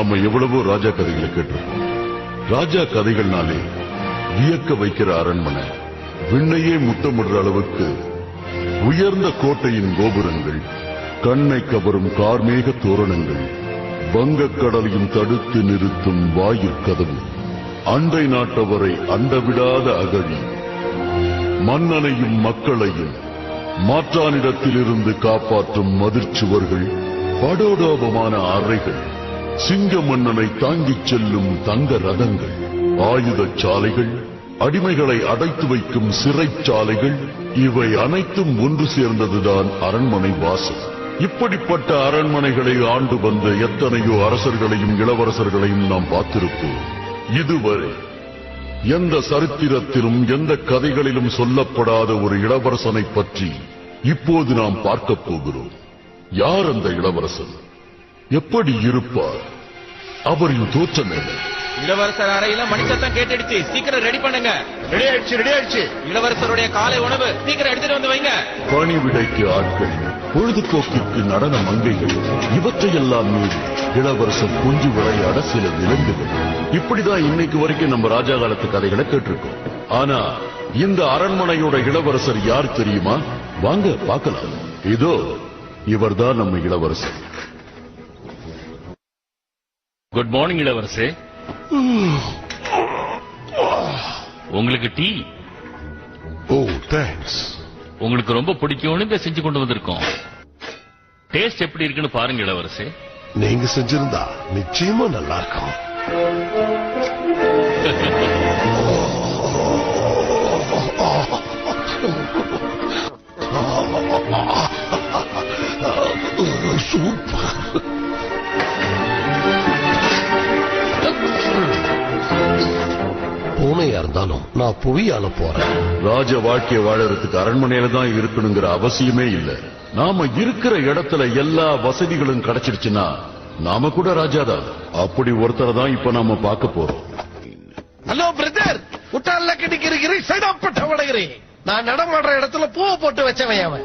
நாம எவ்வளவோ ராஜா கதைகளை கேட்டிருக்கோம். ராஜா கதைகள்னாலே வியக்க வைக்கிற அரண்மனை, விண்ணையே முத்தமிடுற அளவுக்கு உயர்ந்த கோட்டையின் கோபுரங்கள், கண்ணை கவரும் கார்மேக தோரணங்கள், வங்கக்கடலையும் தடுத்து நிறுத்தும் வாயிற்கதவு, அண்டை நாட்டவரை அண்டவிடாத அகழி, மன்னனையும் மக்களையும் மாற்றானிடத்திலிருந்து காப்பாற்றும் மதிர்ச்சுவர்கள், படோடோபமான அறைகள், சிங்க மன்னனை தாங்கிச் செல்லும் தங்க ரதங்கள், ஆயுதச் சாலைகள், அடிமைகளை அடைத்து வைக்கும் சிறைச்சாலைகள், இவை அனைத்தும் ஒன்று சேர்ந்ததுதான் அரண்மனை வாசல். இப்படிப்பட்ட அரண்மனைகளை ஆண்டு வந்த எத்தனையோ அரசர்களையும் இளவரசர்களையும் நாம் பார்த்திருப்போம். இதுவரை எந்த சரித்திரத்திலும் எந்த கதைகளிலும் சொல்லப்படாத ஒரு இளவரசனை பற்றி இப்போது நாம் பார்க்க போகிறோம். யார் அந்த இளவரசன்? எப்படி இருப்பார்? அவரின் தோற்றம் என்ன? இளவரசர் அறையில மணிச்சத்தம் கேட்டுடுச்சு, சீக்கிரம் ரெடி பண்ணுங்க. ரெடி ஆயிடுச்சு. இளவரசருடைய காலை உணவு சீக்கிரம் எடுத்துட்டு வந்து வைங்க. பணி விடைக்கு ஆட்கள், பொழுதுபோக்கிற்கு நடன மங்கைகள், இவற்றையெல்லாம் மீறி இளவரசர் கொஞ்சு விளையாட சில விலங்குகள். இப்படிதான் இன்னைக்கு வரைக்கும் நம்ம ராஜா காலத்து கதைகளை கேட்டிருக்கோம். ஆனா இந்த அரண்மனையோட இளவரசர் யார் தெரியுமா? வாங்க பார்க்கலாம். இதோ இவர்தான் நம்ம இளவரசர். குட் மார்னிங் இளவரசே. உங்களுக்கு டீ? ஓ தேங்க்ஸ். உங்களுக்கு ரொம்ப பிடிக்கும்னு செஞ்சு கொண்டு வந்திருக்கோம். டேஸ்ட் எப்படி இருக்குன்னு பாருங்க இளவரசே. நீங்க செஞ்சிருந்தா நிச்சயமா நல்லா இருக்கும். சூப்பர். பூனையா இருந்தாலும் நான் புவியால போறேன். ராஜ வாழ்க்கைய வாழறதுக்கு அரண்மனையில தான் இருக்கணுங்கிற அவசியமே இல்ல. நாம இருக்கிற இடத்துல எல்லா வசதிகளும் கிடைச்சிருச்சுன்னா நாம கூட ராஜாதான். அப்படி ஒருத்தரை தான் இப்ப நாம பார்க்க போறோம். ஹலோ பிரதர், உட்டால கிடைக்கிறீங்க, சைடாப்பட்ட வடகிறேன். நான் நடமாடுற இடத்துல பூவை போட்டு வச்சவன் அவன்.